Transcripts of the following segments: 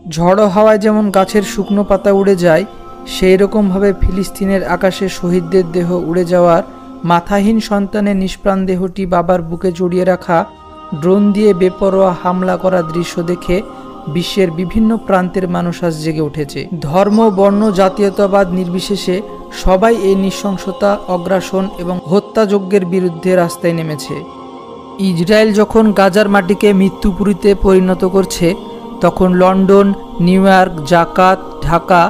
ঝড়ো হাওয়ায় যেমন গাছের শুকনো পাতা উড়ে যায়, সেই রকমভাবে ফিলিস্তিনের আকাশে শহীদদের দেহ উড়ে যাওয়ার, মাথাহীন সন্তানের নিষ্প্রাণ দেহটি বাবার বুকে জড়িয়ে রাখা, ড্রোন দিয়ে বেপরোয়া হামলা করা দৃশ্য দেখে বিশ্বের বিভিন্ন প্রান্তের মানুষ আজ জেগে উঠেছে। ধর্ম, বর্ণ, জাতীয়তাবাদ নির্বিশেষে সবাই এই নৃশংসতা, অগ্রাসন এবং হত্যাযজ্ঞের বিরুদ্ধে রাস্তায় নেমেছে। ইসরায়েল যখন গাজার মাটিকে মৃত্যুপুরীতে পরিণত করছে, তখন লন্ডন, নিউ ইয়র্ক, জাকাত, ঢাকা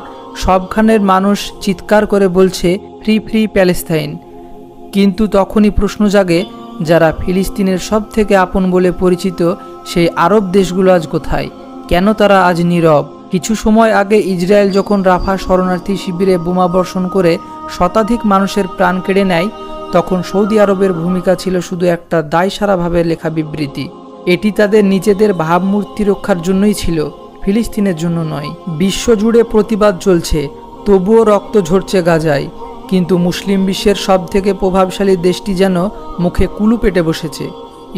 সবখানের মানুষ চিৎকার করে বলছে ফ্রি ফ্রি প্যালেস্তাইন। কিন্তু তখনই প্রশ্ন জাগে, যারা ফিলিস্তিনের সব থেকে আপন বলে পরিচিত সেই আরব দেশগুলো আজ কোথায়? কেন তারা আজ নীরব? কিছু সময় আগে ইসরায়েল যখন রাফা শরণার্থী শিবিরে বোমা বর্ষণ করে শতাধিক মানুষের প্রাণ কেড়ে নেয়, তখন সৌদি আরবের ভূমিকা ছিল শুধু একটা দায়সারাভাবে লেখা বিবৃতি। এটি তাদের নিজেদের ভাবমূর্তি রক্ষার জন্যই ছিল, ফিলিস্তিনের জন্য নয়। বিশ্বজুড়ে প্রতিবাদ চলছে, তবুও রক্ত ঝরছে গাজায়। কিন্তু মুসলিম বিশ্বের সবথেকে প্রভাবশালী দেশটি যেন মুখে কুলু পেটে বসেছে।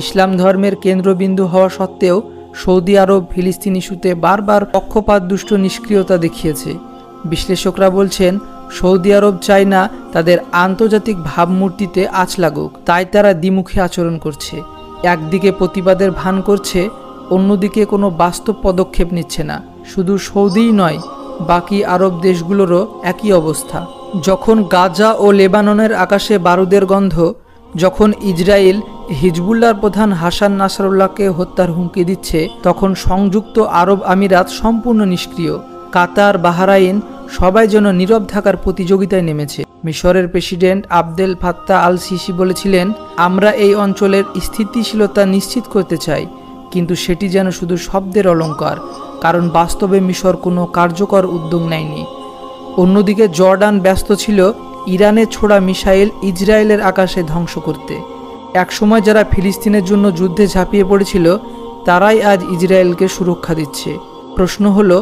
ইসলাম ধর্মের কেন্দ্রবিন্দু হওয়া সত্ত্বেও সৌদি আরব ফিলিস্তিন ইস্যুতে বারবার পক্ষপাতদুষ্ট নিষ্ক্রিয়তা দেখিয়েছে। বিশ্লেষকরা বলছেন, সৌদি আরব চায় না তাদের আন্তর্জাতিক ভাবমূর্তিতে আঁচ লাগুক, তাই তারা দ্বিমুখী আচরণ করছে। একদিকে প্রতিবাদের ভান করছে, অন্যদিকে কোনো বাস্তব পদক্ষেপ নিচ্ছে না। শুধু সৌদিই নয়, বাকি আরব দেশগুলোরও একই অবস্থা। যখন গাজা ও লেবাননের আকাশে বারুদের গন্ধ, যখন ইসরায়েল হিজবুল্লাহর প্রধান হাসান নাসরুল্লাহকে হত্যার হুমকি দিচ্ছে, তখন সংযুক্ত আরব আমিরাত সম্পূর্ণ নিষ্ক্রিয়। কাতার, বাহরাইন সবাই যেন নীরব থাকার প্রতিযোগিতায় নেমেছে। মিশরের president Abdel Fattah al CC বলেছিলেন, আমরা এই অঞ্চলের স্থিতিশীলতা নিশ্চিত করতে চাই, কিন্তু সেটি যেন শুধু শব্দের অলঙ্কার, কারণ বাস্তবে মিশর কোনো কার্যকর উদ্যোগ নেয়নি। অন্যদিকে জর্ডান ব্যস্ত ছিল ইরানের ছোড়া মিসাইল ইসরায়েলের আকাশে ধ্বংস করতে। একসময় যারা ফিলিস্তিনের জন্য যুদ্ধে ঝাঁপিয়ে পড়েছিল, তারাই আজ ইসরায়েলকে সুরক্ষা দিচ্ছে। প্রশ্ন হলো,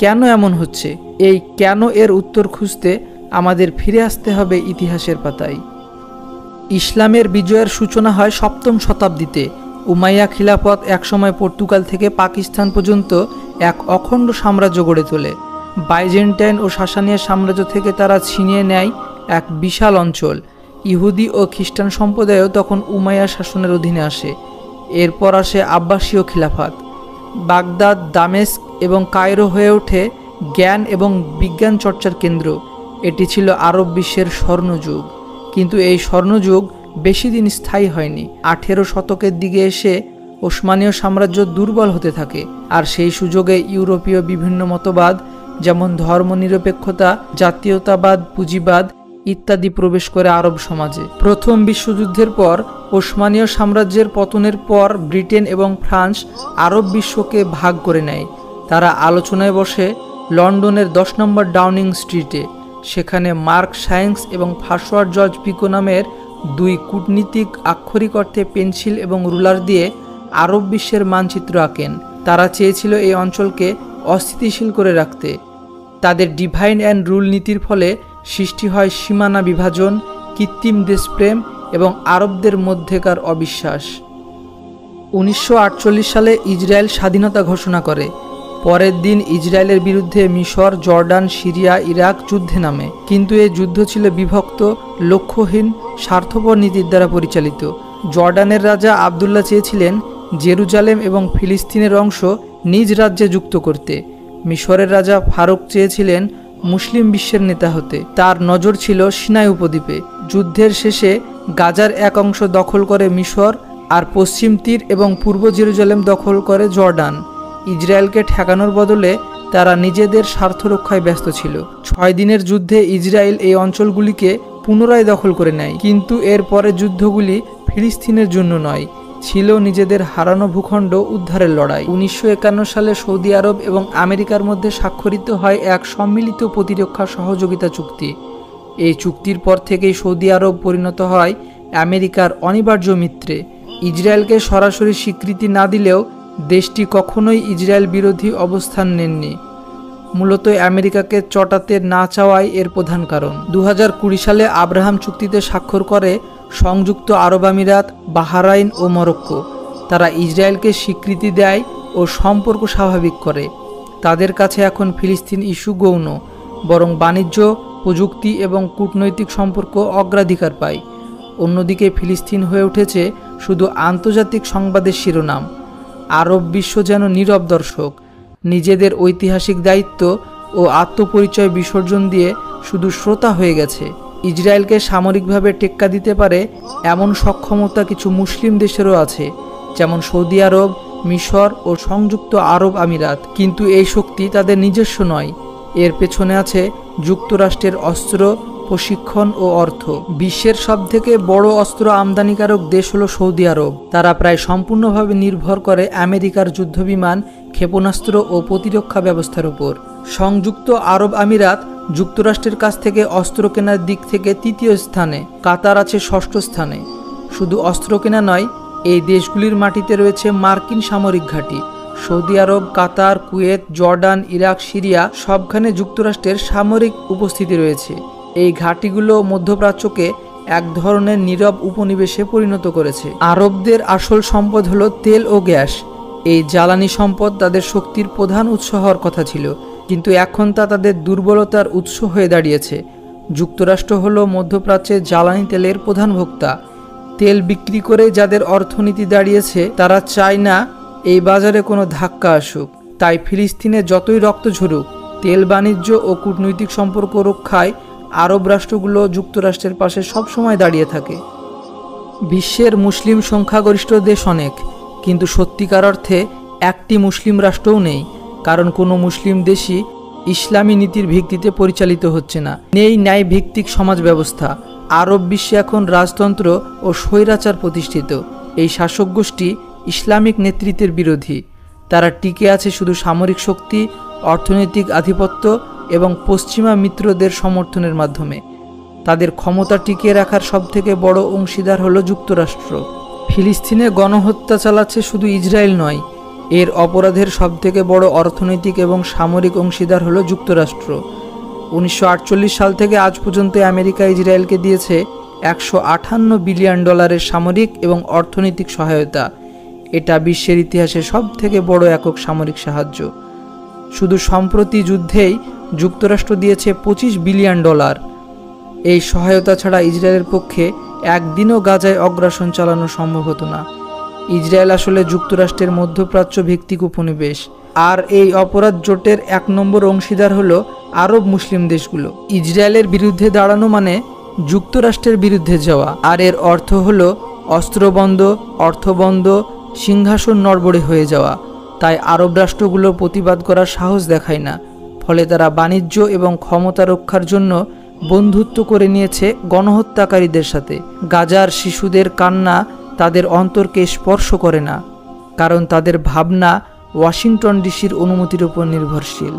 কেন এমন হচ্ছে? এই কেন এর উত্তর খুঁজতে আমাদের ফিরে আসতে হবে ইতিহাসের পাতায়। ইসলামের বিজয়ের সূচনা হয় সপ্তম শতাব্দীতে। উমাইয়া খিলাফত একসময় পর্তুগাল থেকে পাকিস্তান পর্যন্ত এক অখণ্ড সাম্রাজ্য গড়ে তোলে। বাইজেন্টাইন ও সাসানিয়া সাম্রাজ্য থেকে তারা ছিনিয়ে নেয় এক বিশাল অঞ্চল। ইহুদি ও খ্রিস্টান সম্প্রদায়ও তখন উমাইয়া শাসনের অধীনে আসে। এরপর আসে আব্বাসীয় খিলাফত। বাগদাদ, দামেস্ক এবং কায়রো হয়ে ওঠে জ্ঞান এবং বিজ্ঞান চর্চার কেন্দ্র। এটি ছিল আরব বিশ্বের স্বর্ণযুগ। কিন্তু এই স্বর্ণযুগ বেশি দিন স্থায়ী হয়নি। 18 শতকের দিকে এসে ওসমানীয় সাম্রাজ্য দুর্বল হতে থাকে, আর সেই সুযোগে ইউরোপীয় বিভিন্ন মতবাদ যেমন ধর্মনিরপেক্ষতা, জাতীয়তাবাদ, পুঁজিবাদ ইত্যাদি প্রবেশ করে আরব সমাজে। প্রথম বিশ্বযুদ্ধের পর ওসমানীয় সাম্রাজ্যের পতনের পর ব্রিটেন এবং ফ্রান্স আরব বিশ্বকে ভাগ করে নেয়। তারা আলোচনায় বসে লন্ডনের 10 নম্বর ডাউনিং স্ট্রিটে। সেখানে মার্ক সায়েন্স এবং ফারসোয়ার জর্জ পিকো নামের দুই কূটনীতিক আক্ষরিক অর্থে পেন্সিল এবং রুলার দিয়ে আরব বিশ্বের মানচিত্র আঁকেন। তারা চেয়েছিল এই অঞ্চলকে অস্থিতিশীল করে রাখতে। তাদের ডিভাইন অ্যান্ড রুল নীতির ফলে সৃষ্টি হয় সীমানা বিভাজন, কৃত্রিম দেশপ্রেম এবং আরবদের মধ্যেকার অবিশ্বাস। 1948 সালে ইসরায়েল স্বাধীনতা ঘোষণা করে। পরের দিন ইসরায়েলের বিরুদ্ধে মিশর, জর্ডান, সিরিয়া, ইরাক যুদ্ধে নামে। কিন্তু এই যুদ্ধ ছিল বিভক্ত, লক্ষ্যহীন, স্বার্থপর নীতির দ্বারা পরিচালিত। জর্ডানের রাজা আবদুল্লাহ চেয়েছিলেন জেরুজালেম এবং ফিলিস্তিনের অংশ নিজ রাজ্যে যুক্ত করতে। মিশরের রাজা ফারুক চেয়েছিলেন মুসলিম বিশ্বের নেতা হতে। তার নজর ছিল সিনাই উপদ্বীপে। যুদ্ধের শেষে গাজার এক অংশ দখল করে মিশর, আর পশ্চিম তীর এবং পূর্ব জেরুজালেম দখল করে জর্ডান। ইসরায়েলকে ঠেকানোর বদলে তারা নিজেদের স্বার্থ রক্ষায় ব্যস্ত ছিল। 6 দিনের যুদ্ধে ইসরায়েল এই অঞ্চলগুলিকে পুনরায় দখল করে নেয়। কিন্তু এর পরের যুদ্ধগুলি ফিলিস্তিনের জন্য নয়, ছিল নিজেদের হারানো ভূখণ্ড উদ্ধারের লড়াই। 1951 সালে সৌদি আরব এবং আমেরিকার মধ্যে স্বাক্ষরিত হয় এক সম্মিলিত প্রতিরক্ষা সহযোগিতা চুক্তি। এই চুক্তির পর থেকেই সৌদি আরব পরিণত হয় আমেরিকার অনিবার্য মিত্রে। ইসরায়েলকে সরাসরি স্বীকৃতি না দিলেও দেশটি কখনোই ইসরায়েল বিরোধী অবস্থান নেননি। মূলত আমেরিকাকে চটাতে না চাওয়াই এর প্রধান কারণ। 2020 সালে আব্রাহাম চুক্তিতে স্বাক্ষর করে সংযুক্ত আরব আমিরাত, বাহরাইন ও মরক্কো। তারা ইসরায়েলকে স্বীকৃতি দেয় ও সম্পর্ক স্বাভাবিক করে। তাদের কাছে এখন ফিলিস্তিন ইস্যু গৌণ, বরং বাণিজ্য, প্রযুক্তি এবং কূটনৈতিক সম্পর্ক অগ্রাধিকার পায়। অন্যদিকে ফিলিস্তিন হয়ে উঠেছে শুধু আন্তর্জাতিক সংবাদের শিরোনাম। আরব বিশ্ব যেন নীরব দর্শক, নিজেদের ঐতিহাসিক দায়িত্ব ও আত্মপরিচয় বিসর্জন দিয়ে শুধু শ্রোতা হয়ে গেছে। ইসরায়েলকে সামরিকভাবে টেক্কা দিতে পারে এমন সক্ষমতা কিছু মুসলিম দেশেরও আছে, যেমন সৌদি আরব, মিশর ও সংযুক্ত আরব আমিরাত। কিন্তু এই শক্তি তাদের নিজস্ব নয়, এর পেছনে আছে যুক্তরাষ্ট্রের অস্ত্র, প্রশিক্ষণ ও অর্থ। বিশ্বের সবথেকে বড় অস্ত্র আমদানিকারক দেশ হলো সৌদি আরব। তারা প্রায় সম্পূর্ণভাবে নির্ভর করে আমেরিকার যুদ্ধবিমান, ক্ষেপণাস্ত্র ও প্রতিরক্ষা ব্যবস্থার উপর। সংযুক্ত আরব আমিরাত যুক্তরাষ্ট্রের কাছ থেকে অস্ত্র কেনার দিক থেকে তৃতীয় স্থানে, কাতার আছে ষষ্ঠ স্থানে। শুধু অস্ত্র কেনা নয়, এই দেশগুলির মাটিতে রয়েছে মার্কিন সামরিক ঘাঁটি। সৌদি আরব, কাতার, কুয়েত, জর্ডান, ইরাক, সিরিয়া সবখানে যুক্তরাষ্ট্রের সামরিক উপস্থিতি রয়েছে। এই ঘাঁটিগুলো মধ্যপ্রাচ্যকে এক ধরনের নীরব উপনিবেশে পরিণত করেছে। আরবদের আসল সম্পদ হলো তেল ও গ্যাস। এই জ্বালানি সম্পদ তাদের শক্তির প্রধান উৎস হওয়ার কথা ছিল, কিন্তু এখন তা তাদের দুর্বলতার উৎস হয়ে দাঁড়িয়েছে। যুক্তরাষ্ট্র হলো মধ্যপ্রাচ্যের জ্বালানি তেলের প্রধান ভোক্তা। তেল বিক্রি করে যাদের অর্থনীতি দাঁড়িয়েছে, তারা চায় না এই বাজারে কোনো ধাক্কা আসুক। তাই ফিলিস্তিনে যতই রক্ত ঝরুক, তেল বাণিজ্য ও কূটনৈতিক সম্পর্ক রক্ষায় আরব রাষ্ট্রগুলো যুক্তরাষ্ট্রের পাশে সবসময় দাঁড়িয়ে থাকে। বিশ্বের মুসলিম সংখ্যাগরিষ্ঠ দেশ অনেক, কিন্তু সত্যিকার অর্থে একটি মুসলিম রাষ্ট্রও নেই, কারণ কোনো মুসলিম দেশই ইসলামী নীতির ভিত্তিতে পরিচালিত হচ্ছে না। নেই ন্যায় ভিত্তিক সমাজ ব্যবস্থা। আরব বিশ্বে এখন রাজতন্ত্র ও স্বৈরাচার প্রতিষ্ঠিত। এই শাসক গোষ্ঠী ইসলামিক নেতৃত্বের বিরোধী। তারা টিকে আছে শুধু সামরিক শক্তি, অর্থনৈতিক আধিপত্য এবং পশ্চিমা মিত্রদের সমর্থনের মাধ্যমে। তাদের ক্ষমতা টিকিয়ে রাখার সবথেকে বড় অংশীদার হলো যুক্তরাষ্ট্র। ফিলিস্তিনে গণহত্যা চালাচ্ছে শুধু ইসরায়েল নয়, এর অপরাধের সবথেকে বড় অর্থনৈতিক এবং সামরিক অংশীদার হলো যুক্তরাষ্ট্র। 1948 সাল থেকে আজ পর্যন্ত আমেরিকা ইসরায়েলকে দিয়েছে $158 বিলিয়ন সামরিক এবং অর্থনৈতিক সহায়তা। এটা বিশ্বের ইতিহাসে সবথেকে বড় একক সামরিক সাহায্য। শুধু সম্প্রতি যুদ্ধেই যুক্তরাষ্ট্র দিয়েছে $25 বিলিয়ন। এই সহায়তা ছাড়া ইসরায়েলের পক্ষে একদিনও গাজায় অগ্রাসন চালানো সম্ভব হতো না। ইসরায়েল আসলে যুক্তরাষ্ট্রের মধ্যপ্রাচ্য ভিত্তিক উপনিবেশ, আর এই অপরাধ জোটের 1 নম্বর অংশীদার হলো আরব মুসলিম দেশগুলো। ইসরায়েলের বিরুদ্ধে দাঁড়ানো মানে যুক্তরাষ্ট্রের বিরুদ্ধে যাওয়া, আর এর অর্থ হলো অস্ত্রবন্ধ, অর্থবন্ধ, সিংহাসন নড়বড়ে হয়ে যাওয়া। তাই আরব রাষ্ট্রগুলো প্রতিবাদ করার সাহস দেখায় না, ফলে তারা বাণিজ্য এবং ক্ষমতা রক্ষার জন্য বন্ধুত্ব করে নিয়েছে গণহত্যাকারীদের সাথে। গাজার শিশুদের কান্না তাদের অন্তরকে স্পর্শ করে না, কারণ তাদের ভাবনা ওয়াশিংটন ডিসির অনুমতির উপর নির্ভরশীল।